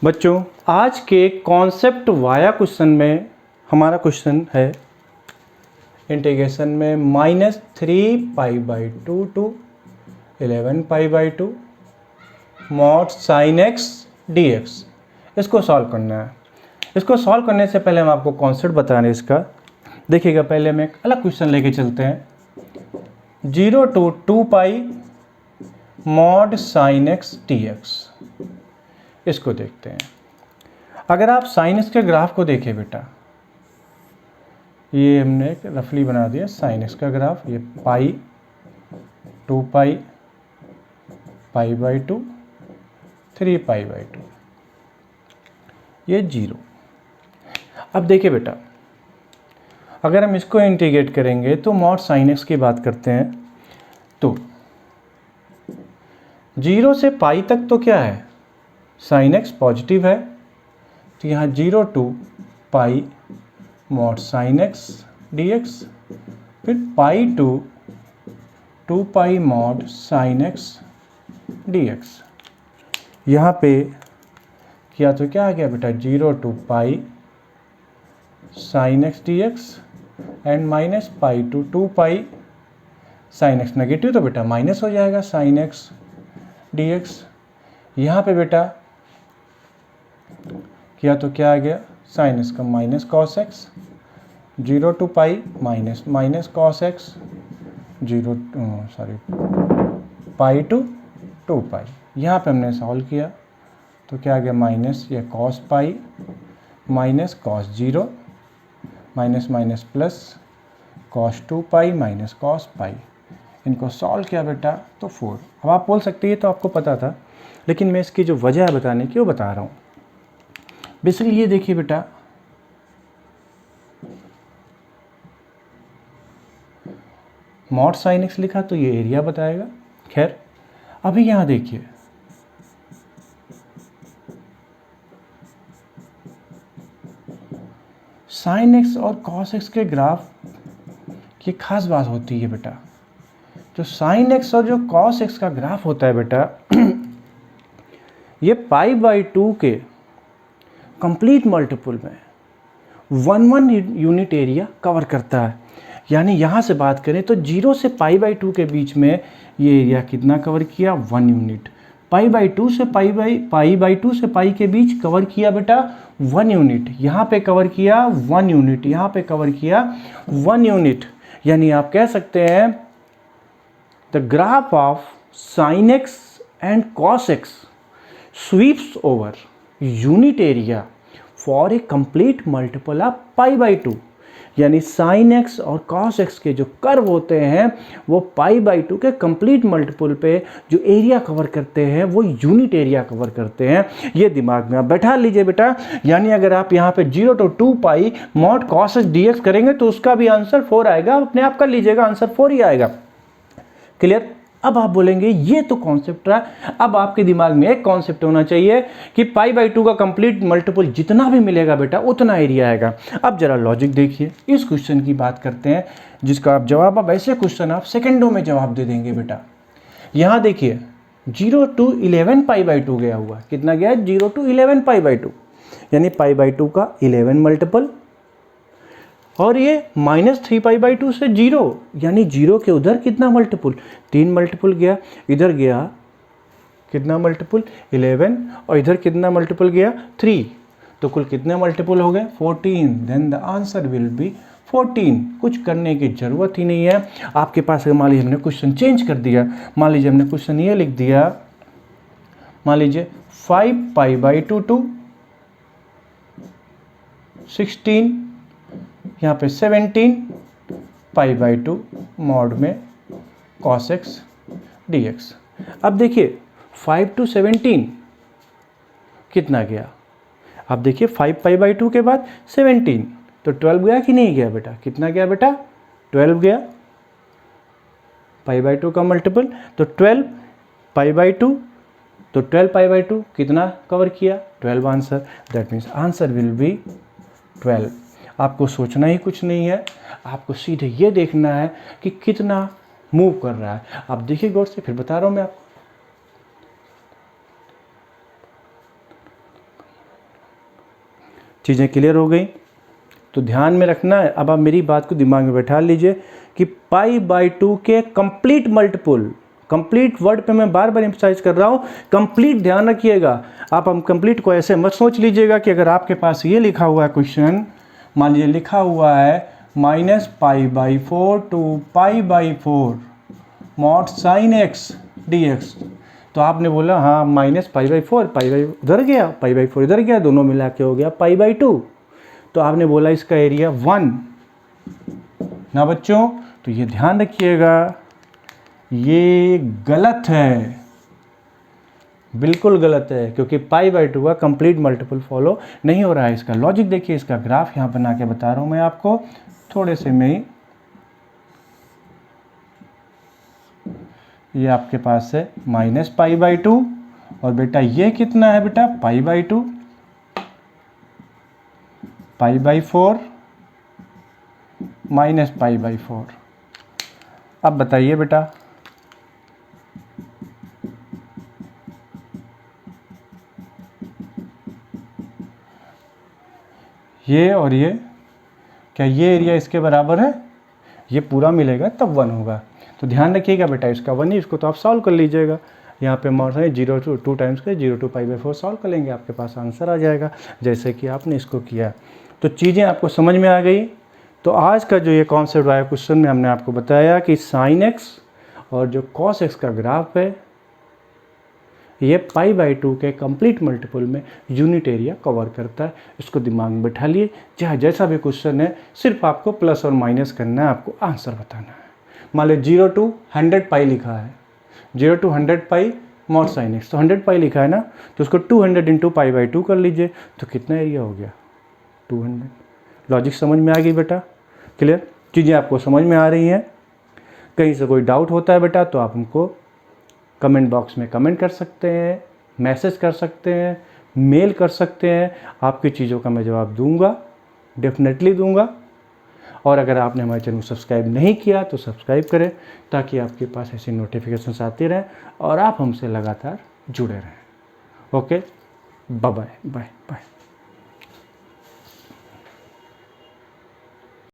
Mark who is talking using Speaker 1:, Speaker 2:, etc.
Speaker 1: बच्चों, आज के कॉन्सेप्ट वाया क्वेश्चन में हमारा क्वेश्चन है इंटीग्रेशन में -3π/2 to 11π/2 mod sin x dx। इसको सॉल्व करना है। इसको सॉल्व करने से पहले हम आपको कॉन्सेप्ट बता रहे हैं इसका। देखिएगा, पहले हम एक अलग क्वेश्चन लेके चलते हैं। 0 to 2π mod sin x dx। इसको देखते हैं। अगर आप sin x के ग्राफ को देखें बेटा, ये हमने एक रफली बना दिया sin x का ग्राफ। ये पाई 2π π/2 3π/2 ये 0। अब देखिए बेटा, अगर हम इसको इंटीग्रेट करेंगे तो मॉड sin x की बात करते हैं तो 0 से पाई तक तो क्या है, sin x पॉजिटिव है, तो यहाँ 0 to pi mod sin x dx, फिर pi to 2π mod sin x dx। यहाँ पे किया तो क्या आ गया बेटा, 0 to pi sin x dx and minus pi to 2π sin x। Negative तो बेटा माइनस हो जाएगा sin x dx। यहाँ पे बेटा किया तो क्या आ गया, sin x का minus cos x, 0 to pi minus cos x, pi to 2π। यहाँ पे हमने सॉल्व किया तो क्या आ गया, माइनस ये cos pi minus cos 0 minus minus plus cos 2π minus cos pi. इनको सॉल्व किया बेटा तो 4। अब आप बोल सकते हैं तो आपको पता था, लेकिन मैं इसकी जो वजह है बताने की वो बता रहा हूँ। बेसिकली ये देखिए बेटा, मॉड sin x लिखा तो ये एरिया बताएगा। खैर, अभी यहाँ देखिए, sin x और cos x के ग्राफ की खास बात होती है बेटा, जो sin x और जो cos x का ग्राफ होता है बेटा, ये π/2 के कंप्लीट मल्टीपल में 1 यूनिट एरिया कवर करता है। यानी यहाँ से बात करें तो 0 से π/2 के बीच में ये एरिया कितना कवर किया, 1 यूनिट। π/2 से π/2 से पाई के बीच कवर किया बेटा 1 यूनिट। यहाँ पे कवर किया 1 यूनिट, यहाँ पे कवर किया 1 यूनिट। यानी आप कह सकते हैं the graph of sin x and cos x sweeps over unit area for a complete multiple of π/2। यानी sin x और cos x के जो कर्व होते हैं वो π/2 के कंप्लीट मल्टीपल पे जो एरिया कवर करते हैं वो यूनिट एरिया कवर करते हैं। ये दिमाग में आप बैठा लीजिए बेटा। यानी अगर आप यहाँ पे 0 to 2π mod cos x dx करेंगे तो उसका भी आंसर 4 आएगा। अपने आप कर लीजिएगा, आंसर 4 ही आएगा। क्लियर? अब आप बोलेंगे ये तो कॉन्सेप्ट है। अब आपके दिमाग में एक कॉन्सेप्ट होना चाहिए कि π/2 का कंप्लीट मल्टीपल जितना भी मिलेगा बेटा उतना एरिया आएगा। अब जरा लॉजिक देखिए, इस क्वेश्चन की बात करते हैं जिसका आप जवाब, अब ऐसे क्वेश्चन आप सेकंडों में जवाब दे देंगे बेटा। यहाँ देखिए 0 to 11π/2 गया हुआ, कितना गया है, 0 to 11π/2, यानी π/2 का 11 मल्टीपल, और ये -3π/2 से 0, यानी 0 के उधर कितना मल्टीपल, 3 मल्टीपल गया। इधर गया कितना मल्टीपल, 11, और इधर कितना मल्टीपल गया, 3। तो कुल कितने मल्टीपल हो गए, 14। Then the answer will be 14। कुछ करने की ज़रूरत ही नहीं है आपके पास। मान लीजिए हमने क्वेश्चन चेंज कर दिया, मान लीजिए हमने क्वेश्चन ये लिख दिया, मान लीजिए 5π/2 to 16, यहाँ पे 17 π/2 मॉड में cos x dx। अब देखिए 5 to 17 कितना गया, अब देखिए 5π/2 के बाद 17, तो 12 गया कि नहीं गया बेटा, कितना गया बेटा, 12 गया। π/2 का मल्टीपल तो 12 π/2, तो 12 π/2 कितना कवर किया, 12 answer. That means answer will B 12। आपको सोचना ही कुछ नहीं है, आपको सीधे ये देखना है कि कितना मूव कर रहा है। आप देखिए गौर से, फिर बता रहा हूँ मैं आपको। चीज़ें क्लियर हो गई? तो ध्यान में रखना है। अब आप मेरी बात को दिमाग में बैठा लीजिए कि π/2 के कंप्लीट मल्टीपल, कंप्लीट वर्ड पे मैं बार बार एम्फसाइज कर रहा हूँ, कंप्लीट ध्यान रखिएगा। आप हम कंप्लीट को ऐसे मत सोच लीजिएगा कि अगर आपके पास ये लिखा हुआ है क्वेश्चन, मान लीजिए लिखा हुआ है -π/4 to π/4 mod sin x dx, तो आपने बोला हाँ -π/4, उधर गया, π/4 इधर गया, दोनों मिला के हो गया π/2, तो आपने बोला इसका एरिया 1 ना बच्चों। तो ये ध्यान रखिएगा, ये गलत है, बिल्कुल गलत है, क्योंकि π/2 का कंप्लीट मल्टीपल फॉलो नहीं हो रहा है। इसका लॉजिक देखिए, इसका ग्राफ यहाँ बना के बता रहा हूँ मैं आपको, थोड़े से में ही। ये आपके पास है -π/2 और बेटा ये कितना है बेटा π/2, π/4 -π/4। अब बताइए बेटा, ये और ये, क्या ये एरिया इसके बराबर है? ये पूरा मिलेगा तब 1 होगा। तो ध्यान रखिएगा बेटा, इसका 1 ही, इसको तो आप सॉल्व कर लीजिएगा। यहाँ पे मॉड है 0 to 2 टाइम्स के 0 to π/4 सॉल्व कर लेंगे, आपके पास आंसर आ जाएगा, जैसे कि आपने इसको किया। तो चीज़ें आपको समझ में आ गई। तो आज का जो ये कॉन्सेप्ट आया क्वेश्चन में, हमने आपको बताया कि sin x और जो cos x का ग्राफ है, ये π/2 के कंप्लीट मल्टीपल में यूनिट एरिया कवर करता है। इसको दिमाग में बैठा लिए, चाहे जैसा भी क्वेश्चन है, सिर्फ आपको प्लस और माइनस करना है, आपको आंसर बताना है। मान लो 0 to 100π लिखा है, 0 to 100π mod sin x, तो 100π लिखा है ना, तो उसको 200 × π/2 कर लीजिए, तो कितना एरिया हो गया 200। लॉजिक समझ में आ गई बेटा? क्लियर? चीज़ें आपको समझ में आ रही हैं? कहीं से कोई डाउट होता है बेटा तो आप हमको कमेंट बॉक्स में कमेंट कर सकते हैं, मैसेज कर सकते हैं, मेल कर सकते हैं। आपकी चीज़ों का मैं जवाब दूंगा, डेफिनेटली दूंगा। और अगर आपने हमारे चैनल को सब्सक्राइब नहीं किया तो सब्सक्राइब करें, ताकि आपके पास ऐसी नोटिफिकेशंस आती रहें और आप हमसे लगातार जुड़े रहें। Okay, bye bye bye bye.